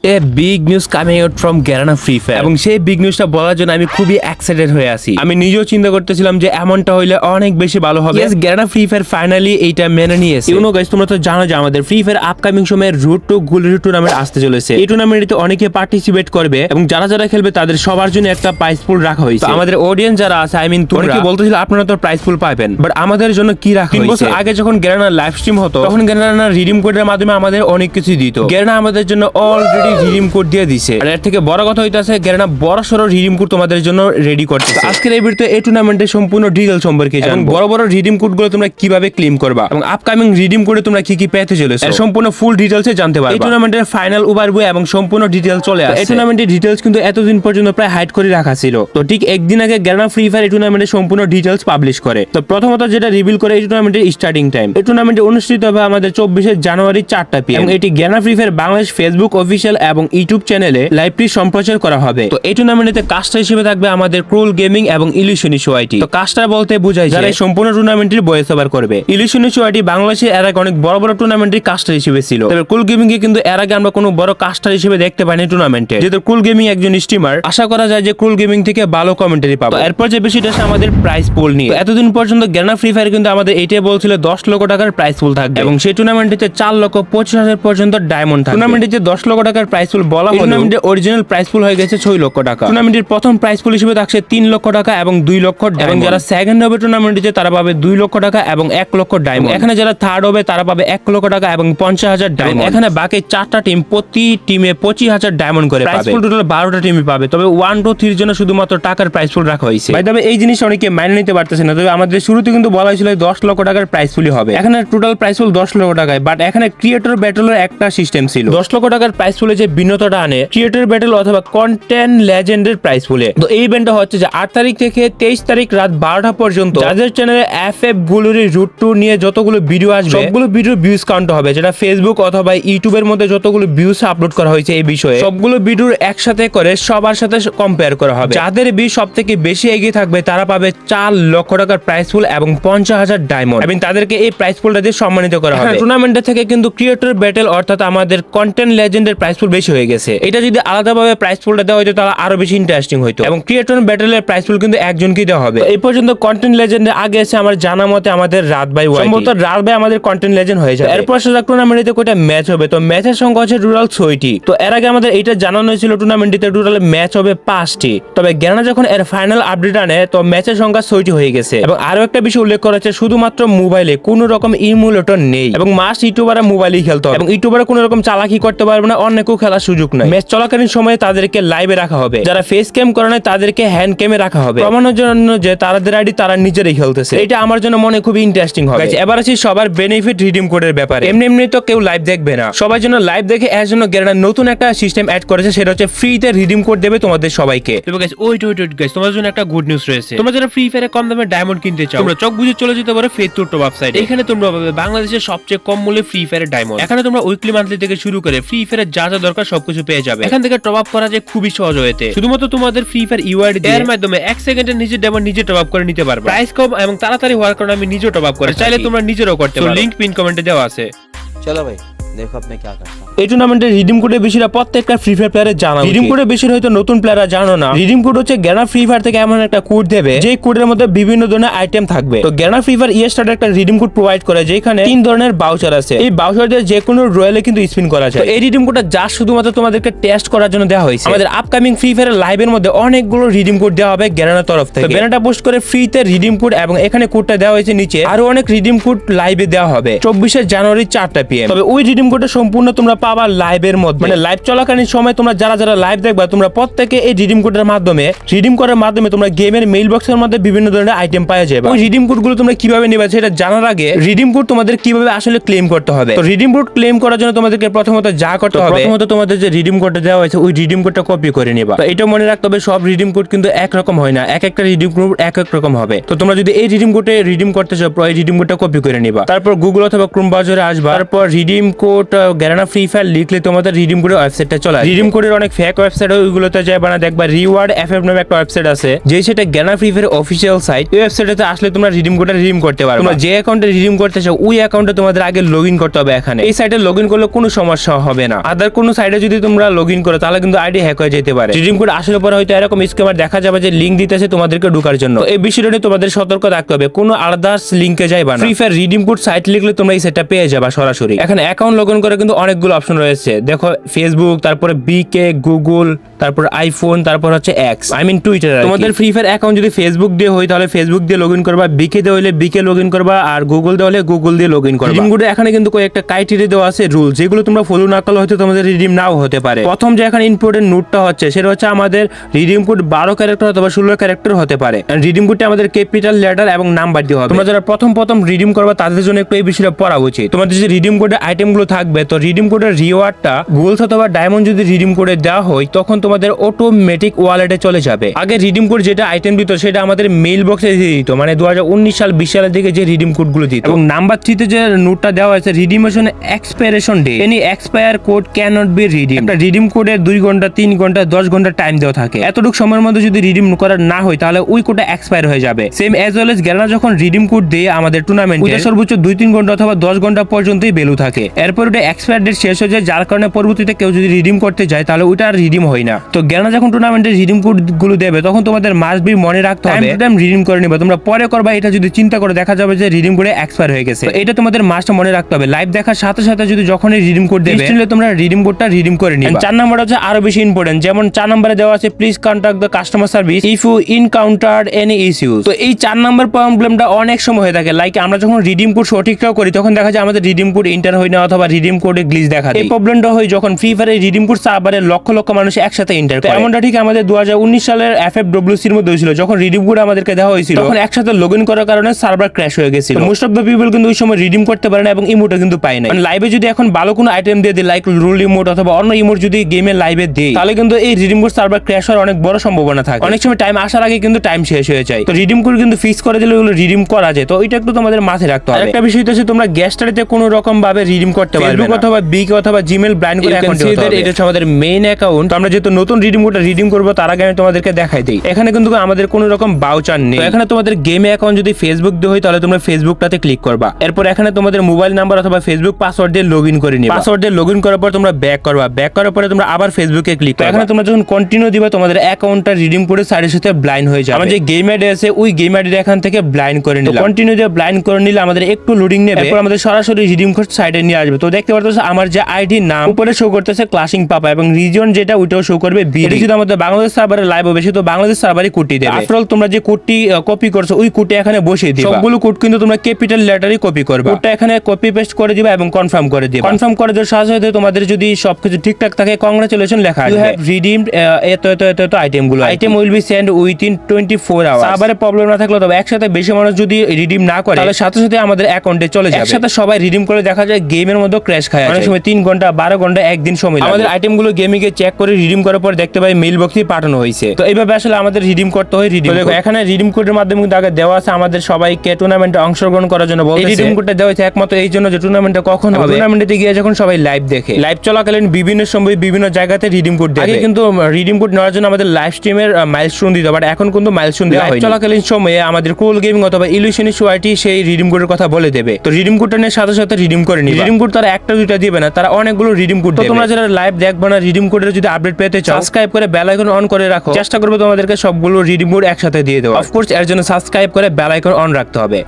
A big news coming out from গ্যারানা free fire এবং সেই big নিউজটা বলার জন্য আমি খুবই এক্সাইটেড হয়ে আছি। আমি নিজেও চিন্তা করতেছিলাম যে এমনটা হইলে অনেক বেশি ভালো হবে। গ্যারানা ফ্রি ফায়ার ফাইনালি এইটা মেনে নিয়েছে। ইউনো গাইস, তোমরা তো জানো যে আমাদের ফ্রি ফায়ার আপকামিং সময়ে রুট টু গুলরি টুর্নামেন্ট আসতে চলেছে। এই টুর্নামেন্টে অনেকে পার্টিসিপেট করবে এবং যারা যারা খেলবে তাদের সবার জন্য একটা প্রাইজ পুল রাখা হয়েছে। আমাদের অডিয়েন্স যারা আছে, আই মিন তোমরা কি বলতেছিল আপনারা তো প্রাইজ পুল পাবেন, বাট আমাদের জন্য কি রাখা হয়েছে? 3 বছর আগে যখন গ্যারানা লাইভ স্ট্রিম হতো তখন গ্যারানা রিডিম কোডের মাধ্যমে আমাদের অনেক কিছু দিত। গ্যারানা আমাদের জন্য অলরেডি রিডিম কোড দিয়ে দিছে। আর এর থেকে বড় কথা হইতাছে গ্যারানা বড় সড়ো রিডিম কোড তোমাদের জন্য রেডি করতেছে। আজকের এই ভিডিওতে এই টুর্নামেন্টের সম্পূর্ণ ডিটেইল সম্পর্কে জানবো। বড় বড় রিডিম কোড গুলো তোমরা কিভাবে ক্লেম করবা এবং আপকামিং রিডিম কোডে তোমরা কি কি পেতে চলেছো এর সম্পূর্ণ ফুল ডিটেইলসে জানতে পারবা। এই টুর্নামেন্টের ফাইনাল ওভারভিউ এবং সম্পূর্ণ ডিটেইল চলে আসছে। এই টুর্নামেন্টের ডিটেইলস কিন্তু এতদিন পর্যন্ত প্রায় হাইড করে রাখা ছিল। তো ঠিক একদিন আগে গ্যারানা ফ্রি ফায়ার এই টুর্নামেন্টের সম্পূর্ণ ডিটেইলস পাবলিশ করে। তো প্রথমত যেটা রিভিল করে এই টুর্নামেন্টের স্টার্টিং টাইম। এই টুর্নামেন্টে অনুষ্ঠিত হবে আমাদের 24 জানুয়ারি 4টা PM এবং এটি Garena free fire Bangladesh Facebook official এবং ইউটিউব চ্যানেলে লাইভটি সম্প্রচার করা হবে। তো এই টুর্নামেন্টে কাস্টার হিসেবে থাকবে আমাদের ক্রুল গেমিং এবং ইলিশনিশ ওয়াইটি। তো কাস্টার বলতে বোঝায় যারা এই সম্পূর্ণ টুর্নামেন্টের ভয়েস ওভার করবে। ইলিশনিশ ওয়াইটি বাংলাদেশে এর আগে অনেক বড় বড় টুর্নামেন্টের কাস্টার হিসেবে ছিল। তবে ক্রুল গেমিং কে কিন্তু এর আগে আমরা কোনো বড় কাস্টার হিসেবে দেখতে পাইনি টুর্নামেন্টে। যেহেতু ক্রুল গেমিং একজন স্ট্রিমার, আশা করা যায় যে ক্রুল গেমিং থেকে ভালো কমেন্টারি পাবো। এরপর যে বিষয়টা আছে আমাদের প্রাইস পুল নিয়ে। এতদিন পর্যন্ত গ্যারানা ফ্রি ফায়ার কিন্তু আমাদের এইটাই বলছিল 10 লক্ষ টাকার প্রাইস পুল থাকবে এবং সেই টুর্নামেন্টে 4,25,000 পর্যন্ত ডায়মন্ড থাকবে। টুর্নামেন্টে 10 লক্ষ টাকার প্রাইস পুল বলা হলো, টুর্নামেন্টের অরিজিনাল প্রাইস পুল হয়ে গেছে 6 লক্ষ টাকা। টুর্নামেন্টের প্রথম প্রাইস পুল হিসেবে থাকছে 3 লক্ষ টাকা এবং 2 লক্ষ এবং যারা সেকেন্ড হবে টুর্নামেন্টে তারা পাবে 2 লক্ষ টাকা এবং 1 লক্ষ ডায়মন্ড। এখানে যারা থার্ড হবে তারা পাবে 1 লক্ষ টাকা এবং 50,000 ডায়মন্ড। এখানে বাকি 4টা টিম প্রতি টিমে 25,000 ডায়মন্ড করে পাবে। প্রাইস পুল টোটাল 12টা টিমই পাবে। তবে 1 2 3 জন্য শুধুমাত্র টাকার প্রাইস পুল রাখা হয়েছে। ভাই তবে এই জিনিস অনেকে মাইনে নিতে পারতেছে না। তবে আমাদের শুরুতে কিন্তু বলা হয়েছিল 10 লক্ষ টাকার প্রাইস পুলই হবে। এখানে টোটাল প্রাইস পুল 10 লক্ষ টাকায়, বাট এখানে ক্রিয়েটর ব্যাটলের একটা সিস্টেম ছিল। 10 লক্ষ টাকার প্রাইস পুলে যে ভিন্নতাটা আনে ক্রিয়েটর ব্যাটল অথবা কন্টেন্ট লেজেন্ডের প্রাইস পুলে। তো এই ইভেন্টটা হচ্ছে যে 8 তারিখ থেকে 23 তারিখ রাত 12টা পর্যন্ত যাদের চ্যানেলে FF গুলরি রুট টু নিয়ে যতগুলো ভিডিও আসবে সবগুলো ভিডিও ভিউজ কাউন্ট হবে, যেটা ফেসবুক অথবা ইউটিউবের মধ্যে যতগুলো ভিউজ আপলোড করা হয়েছে এই বিষয়ে সবগুলো ভিডিওর একসাথে করে সবার সাথে কম্পেয়ার করা হবে। যাদের ভিউ সবথেকে বেশি এগিয়ে থাকবে তারা পাবে 4 লক্ষ টাকার প্রাইস পুল এবং 50,000 ডায়মন্ড এবং তাদেরকে এই প্রাইস পুলটা দিয়ে সম্মানিত করা হবে। টুর্নামেন্টের থেকে কিন্তু ক্রিয়েটর ব্যাটল অর্থাৎ আমাদের কন্টেন্ট লেজেন্ডের প্রাইস পুল বেশি হয়ে গেছে। এটা যদি আলাদাভাবে প্রাইস পুলটা দেওয়া হতো তাহলে আরো বেশি ইন্টারেস্টিং হতো এবং ক্রিয়েটর ব্যাটলের প্রাইস পুল কিন্তু একজনকেই দেওয়া হবে। এই পর্যন্ত কন্টেন্ট লেজেন্ডের আগে আছে আমার জানা মতে আমাদের রাত ভাই ওয়াইটি। সম্ভবত রাত ভাই আমাদের কন্টেন্ট লেজেন্ড হয়ে যায়। এরপর সেটা টুর্নামেন্টে কয়টা ম্যাচ হবে, তো ম্যাচের সংখ্যা হচ্ছে টোটাল 6টি। তো এর আগে আমাদের এইটা জানানো হয়েছিল টুর্নামেন্টে টোটাল ম্যাচ হবে 5টি। তবে গ্যারানা যখন এর ফাইনাল আপডেট আনে তো ম্যাচের সংখ্যা 6টি হয়ে গেছে। এবং আরো একটা বিষয় উল্লেখ করা হচ্ছে শুধুমাত্র মোবাইলে কোনো রকম ইমুলেটর নেই এবং মাস্ট ইউটিউবাররা মোবাইলেই খেলতে হবে এবং ইউটিউবাররা কোনো রকম চালাকি করতে পারবে না, অন্য কেউ খেলার সুযোগ নাই। ম্যাচ চলাকালীন সময়ে তাদেরকে লাইভে রাখা হবে, যারা ফেস ক্যাম করে না তাদেরকে হ্যান্ড ক্যামে রাখা হবে প্রমাণের জন্য যে তাদের আইডি তারা নিজেরাই খেলতেছে। এটা আমার জন্য মনে খুবই ইন্টারেস্টিং হবে। এবার আসি সবার বেনিফিট রিডিম কোডের ব্যাপারে। এমনি তো কেউ লাইভ দেখবে না, সবার জন্য লাইভ দেখে এর জন্য গ্যারানা নতুন একটা সিস্টেম অ্যাড করেছে, সেটা হচ্ছে ফ্রিতে রিডিম কোড দেবে তোমাদের সবাইকে। তবে গাইস ওয়েট গাইস, তোমাদের জন্য একটা গুড নিউজ রয়েছে। তোমরা যারা ফ্রি ফায়ারে কম দামে ডায়মন্ড কিনতে চাও তোমরা চোখ বুজে চলে যেতে পারো ফেথটুর টপ আপ সাইটে। এখানে তোমরা পাবে বাংলাদেশের সবচেয়ে কম মূল্যে ফ্রি ফায়ারের ডায়মন্ড। এখানে তোমরা উইকলি মান্থলি থেকে শুরু করে ফ্রি ফায়ারের যা যা দরকার সবকিছু পেয়ে যাবে। এখান থেকে টপ আপ করা যায় খুবই সহজ হয়েছে। শুধুমাত্র তোমাদের ফ্রি ফায়ার ইউআইডি এর মাধ্যমে 1 সেকেন্ডের নিজের ডায়মন্ড নিজে টপ আপ করে নিতে পারবে। প্রাইস কম এবং তাড়াতাড়ি হওয়ার কারণে আমি নিজেও টপ আপ করে চাইলে তোমরা নিজেরও করতে পারো। লিংক পিন কমেন্টে দেওয়া আছে। चलो भाई देखो अब मैं क्या करता हूँ। এই টুর্নামেন্টের রিডিম কোডের বিষয়টা প্রত্যেকটা ফ্রি ফায়ার প্লেয়ারের জানা। রিডিম কোডের বিষয় হয়তো নতুন প্লেয়াররা জানো না। রিডিম কোড হচ্ছে গ্যারানা ফ্রি ফায়ার থেকে এমন একটা কোড দেবে যে কোডের মধ্যে বিভিন্ন ধরনের আইটেম থাকবে। তো গ্যারানা ফ্রি ফায়ার স্টার্ট একটা রিডিম কোড প্রোভাইড করে যেখানে 3 ধরনের বাউচার আছে। এই বাউচার দিয়ে যে কোনো রয়্যালে কিন্তু স্পিন করা যায়। তো এই রিডিম কোডটা যা শুধুমাত্র তোমাদেরকে টেস্ট করার জন্য দেওয়া হয়েছে। আমাদের আপকামিং ফ্রি ফায়ার লাইভের মধ্যে অনেকগুলো রিডিম কোড দেওয়া হবে গ্যারানার তরফ থেকে। তো ব্যানারটা পোস্ট করে ফ্রিতে রিডিম কোড এবং এখানে কোডটা দেওয়া হয়েছে নিচে আরো অনেক রিডিম কোড লাইভে দেওয়া হবে 24 জানুয়ারি 4টা PM। তবে ওই রিডিম কোডটা সম্পূর্ণ তোমরা পাবা লাইভের মধ্যে, মানে লাইভ চলাকালীন সময় তোমরা যারা যারা লাইভ দেখবা তোমরা প্রত্যেকে এই রিডিম কোডের মাধ্যমে রিডিম করার মাধ্যমে তোমরা গেমের মেইল বক্সের মধ্যে বিভিন্ন ধরনের আইটেম পাওয়া যাবে। ওই রিডিম কোডগুলো তোমরা কিভাবে নেবে সেটা জানার আগে রিডিম কোড তোমাদের কিভাবে আসলে ক্লেম করতে হবে। তো রিডিম কোড ক্লেম করার জন্য তোমাদেরকে প্রথমত যা করতে হবে, প্রথমত তোমাদের যে রিডিম কোডটা দেওয়া হয়েছে ওই রিডিম কোডটা কপি করে নিবা। তো এটা মনে রাখতে হবে সব রিডিম কোড কিন্তু এক রকম হয় না, এক একটা রিডিম কোড এক এক রকম হবে। তো তোমরা যদি এই রিডিম কোডে রিডিম করতে চাও এই রিডিম কোডটা কপি করে নিবা। তারপর গুগল অথবা ক্রোম ব্রাউজারে আসবা, তারপর redeem code code গ্যারানা free fire লিখলে তোমাদের রিডিম কোডের ওয়েবসাইটটা চলে আসবে। রিডিম কোডের অনেক ফেক ওয়েবসাইট ওইগুলোতে যাবে না, দেখবা রিওয়ার্ড এফএফ নামে একটা ওয়েবসাইট আছে, যে সেটা গ্যারানা ফ্রি ফায়ার অফিসিয়াল সাইট। এই ওয়েবসাইটে আসলে তোমরা রিডিম কোডটা রিডিম করতে পারবে। তোমরা যে অ্যাকাউন্টে রিডিম করতে চাও ওই অ্যাকাউন্টে তোমাদের আগে লগইন করতে হবে। এখানে এই সাইটে লগইন করলে কোনো সমস্যা হবে না। আদার কোনো সাইটে যদি তোমরা লগইন করো তাহলে কিন্তু আইডি হ্যাক হয়ে যেতে পারে। রিডিম কোড আসলে পরে হয়তো এরকম স্ক্যামার দেখা যাবে যে লিংক দিতেছে তোমাদেরকে ঢোকার জন্য। এই বিষয়টা নিয়ে তোমাদের সতর্ক থাকতে হবে, কোনো আদার্স লিংকে যাইবা না। Free fire redeem code site লিখলে তোমরা এই সাইটটা পেয়ে যাবা সরাসরি। এখানে অ্যাকাউন্ট লগইন করে কিন্তু অনেকগুলো অপশন রয়েছে, দেখো ফেসবুক, তারপরে বিকে, গুগল, তারপর আইফোন, তারপর হচ্ছে এক্স, আই মিন টুইটার। তোমাদের ফ্রি ফায়ার অ্যাকাউন্ট যদি ফেসবুক দিয়ে হয় তাহলে ফেসবুক দিয়ে লগইন করবা, বিকে দিয়ে হলে বিকে লগইন করবা, আর গুগল দিয়ে হলে গুগল দিয়ে লগইন করবা। রিডিম কোডে এখানে কিন্তু কয়েকটা ক্রাইটেরিয়া দেওয়া আছে, রুল, যেগুলো তোমরা ফলো না করলে হয়তো তোমাদের রিডিম নাও হতে পারে। প্রথম যে এখানে ইম্পর্টেন্ট নোটটা হচ্ছে সেটা হচ্ছে আমাদের রিডিম কোড 12 ক্যারেক্টার অথবা 16 ক্যারেক্টার হতে পারে। রিডিম কোডটা আমাদের ক্যাপিটাল লেটার এবং নাম্বার দিয়ে হবে। তোমরা যারা প্রথম রিডিম করবা তাদের জন্য একটু এই বিষয়টা পড়া উচিত। তোমাদের যে রিডিম কোডের আইটেমগুলো থাকবে, তো রিডিম কোডের রিওয়ার্ডটা গোল্ড অথবা ডায়মন্ড যদি রিডিম কোডে দেওয়া হয় তখন তোমাদের অটোমেটিক ওয়ালেটে চলে যাবে। আগে রিডিম কোড যেটা আইটেম দিত সেটা আমাদের মেইল বক্সে দিয়ে দিত, মানে 2019 সাল 20 সালের দিকে যে রিডিম কোডগুলো দিত। এবং নাম্বার 3 তে যে নোটটা দেওয়া হয়েছে, redemption expiration day, any expire code can not be redeem. একটা রিডিম কোডের 2 ঘন্টা, 3 ঘন্টা, 10 ঘন্টা টাইম দেওয়া থাকে। এতটুকু সময়ের মধ্যে যদি রিডিম করা না হয় তাহলে ওই কোডটা এক্সপায়ার হয়ে যাবে। সেম অ্যাজ ওয়েল এজ গ্যারানা যখন রিডিম কোড দিয়ে আমাদের টুর্নামেন্টে সর্বোচ্চ 2-3 ঘন্টা অথবা 10 ঘন্টা পর্যন্তই ভ্যালু থাকে। এরপর ওটা এক্সপায়ার ডেট শেষ হয়ে যায়, যার কারণে পরবর্তীতে কেউ যদি রিডিম করতে যায় তাহলে ওইটা আর রিডিম হয় না। তো গ্যারানা যখন টুর্নামেন্টে রিডিম কোড গুলো দেবে তখন তোমাদের মাস্ট বি মনে রাখতে হবে টাইম রিডিম করে নিবা। তোমরা পরে করবা, এটা যদি চিন্তা করে দেখা যাবে যে রিডিম কোডে এক্সপায়ার হয়ে গেছে। তো এটা তোমাদের মাস্ট মনে রাখতে হবে। লাইভ দেখার সাথে সাথে যদি যখনই রিডিম কোড দেবে তোমরা রিডিম কোডটা রিডিম করে নিবা। 4 নাম্বার হচ্ছে আরো বেশি ইম্পর্টেন্ট, যেমন 4 নম্বরে দেওয়া আছে please contact the customer service if you encounter any issues. তো এই 4 নাম্বার প্রবলেমটা অনেক সময় হয়ে থাকে। লাইক আমরা যখন রিডিম কোড সঠিকটাও করি তখন দেখা যায় আমাদের রিডিম কোড এন্টার হয় না অথবা রিডিম কোডে গ্লিচ দেখা দেয়। এই প্রবলেমটা হয় যখন ফ্রি ফায়ারে রিডিম কোড সার্ভারে লক্ষ লক্ষ মানুষ একসাথে এন্টার করে। এমনটা ঠিক আমাদের 2019 সালের এফএফডব্লিউসি এর মধ্যে হয়েছিল, যখন রিডিম কোড আমাদেরকে দেওয়া হয়েছিল তখন একসাথে লগইন করার কারণে সার্ভার ক্র্যাশ হয়ে গেছিল। মোস্ট অফ দ্য পিপল কিন্তু ওই সময় রিডিম করতে পারে না এবং ইমোটও কিন্তু পায় না। মানে লাইভে যদি এখন ভালো কোনো আইটেম দিয়ে দেয় লাইক রুল ইমোট অথবা অন্য ইমোট যদি গেমে লাইভে দেয় তাহলে কিন্তু এই রিডিম কোড সার্ভার ক্র্যাশ হওয়ার অনেক বড় সম্ভাবনা থাকে। অনেক সময় টাইম আসার আগে কিন্তু টাইম শেষ হয়ে যায়। তো রিডিম কোড কিন্তু ফিক্স করে দিলে ওগুলো রিডিম করা যায়। তো এটা একটু তোমাদের মাথায় রাখতে হবে। একটা বিষয় হচ্ছে তোমরা গ্যাস্টারিতে কোনো রকম ভাবে রিডিম করতে পারবে না অথবা বিক অথবা জিমেল ব্লাইন্ড করে অ্যাকাউন্ট দিতে হবে। এটা হচ্ছে আমাদের মেইন অ্যাকাউন্ট। আমরা যেহেতু নতুন রিডিম কোডটা রিডিম করব তার আগে আমি তোমাদেরকে দেখাই দেই। এখানে কিন্তু আমাদের কোনো রকম বাউচার নেই। তো এখানে তোমাদের গেমে অ্যাকাউন্ট যদি ফেসবুক দিয়ে হয় তাহলে তোমরা ফেসবুকটাতে ক্লিক করবা। এরপর এখানে তোমাদের মোবাইল নাম্বার অথবা ফেসবুক পাসওয়ার্ড দিয়ে লগইন করে নিবা। পাসওয়ার্ড দিয়ে লগইন করার পর তোমরা ব্যাক করবা। ব্যাক করার পরে তোমরা আবার ফেসবুকে ক্লিক করবা। এখানে তোমরা যখন কন্টিনিউ দিবা তোমাদের অ্যাকাউন্টটা রিডিম করে সাইডের সাথে ব্লাইন্ড হয়ে যাবে। আমাদের যে গেম আইডি আছে ওই গেম আইডি এখান থেকে ব্লাইন্ড করে নিলাম। কন্টিনিউ দিয়ে ব্লাইন্ড করে নিলে আমাদের একটু লোডিং নেবে, এরপর আমাদের সরাসরি রিডিম কোড সাইডে নিয়ে আসবে। তো দেখতে পাচ্ছ আমার যে আইডি নাম উপরে শো করতেছে ক্লাসিং পাপা এবং রিজন যেটা ওইটাও শো করবে বি। এটা যদি আমাদের বাংলাদেশ সার্ভারে লাইভ হবে সেটা বাংলাদেশ সার্ভারে কোডটি দেবে। আফটার অল তোমরা যে কোডটি কপি করছো ওই কোডটি এখানে বসিয়ে দিবা। সবগুলো কোড কিন্তু তোমরা ক্যাপিটাল লেটারই কপি করবে। কোডটা এখানে কপি পেস্ট করে দিবা এবং কনফার্ম করে দিবা। কনফার্ম করে দেওয়ার সাথে সাথে তোমাদের যদি সবকিছু ঠিকঠাক থাকে কংগ্রাচুলেশন লেখা আসবে। ইউ হ্যাভ রিডিমড এত আইটেমগুলো। Item will be send within 24 hours. সার্ভারে প্রবলেম না থাকলে তবে একসাথে বেশি মানুষ যদি রিডিম না করে তাহলে সাথে সাথে আমাদের অ্যাকাউন্টে চলে যাবে। একসাথে সবাই রিডিম করে দেখা যায় গেমের মধ্যে ক্র্যাশ খায়। অনেক সময় 3 ঘন্টা 12 ঘন্টা একদিন সময় লাগে। আমাদের আইটেমগুলো গেমিংয়ে চেক করে রিডিম করার পর দেখতে পাই মেইল বক্সে পাঠানো হয়েছে। তো এইভাবে আসলে আমাদের রিডিম করতে হয়। রিডিম দেখো এখানে রিডিম কোডের মাধ্যমে কিন্তু আগে দেওয়া আছে আমাদের সবাইকে টুর্নামেন্টে অংশগ্রহণ করার জন্য বলতেছে। এই রিডিম কোডটা দেওয়া হয়েছে একমাত্র এই জন্য যে টুর্নামেন্টে কখন হবে, টুর্নামেন্টে গিয়ে যখন সবাই লাইভ দেখে, লাইভ চলাকালীন বিভিন্ন সময় বিভিন্ন জায়গাতে রিডিম কোড দেবে। আগে কিন্তু রিডিম কোড নেওয়ার জন্য আমাদের লাইভ স্ট্রিমের মাইলস্টোন দিতে, বাট এখন কিন্তু মাইলস্টোন দেওয়া হয়। চলাকালীন সময়ে আমাদের কুল গেমিং অথবা ইলুশনি সোয়াইটি সেই রিডিম কোডের কথা বলে দেবে। তো রিডিম কোডটা নিয়ে সাথে সাথে রিডিম করে নিবে। রিডিম কোড তারা একটা দুইটা দিবে না, তারা অনেকগুলো রিডিম কোড দেবে। তোমরা যারা লাইভ দেখবে না রিডিম কোডের যদি আপডেট পেতে চাও সাবস্ক্রাইব করে বেল আইকন অন করে রাখো। চেষ্টা করবে তোমাদেরকে সবগুলো রিডিম কোড একসাথে দিয়ে দেওয়া। অফকোর্স এর জন্য সাবস্ক্রাইব করে বেল আইকন অন রাখতে হবে।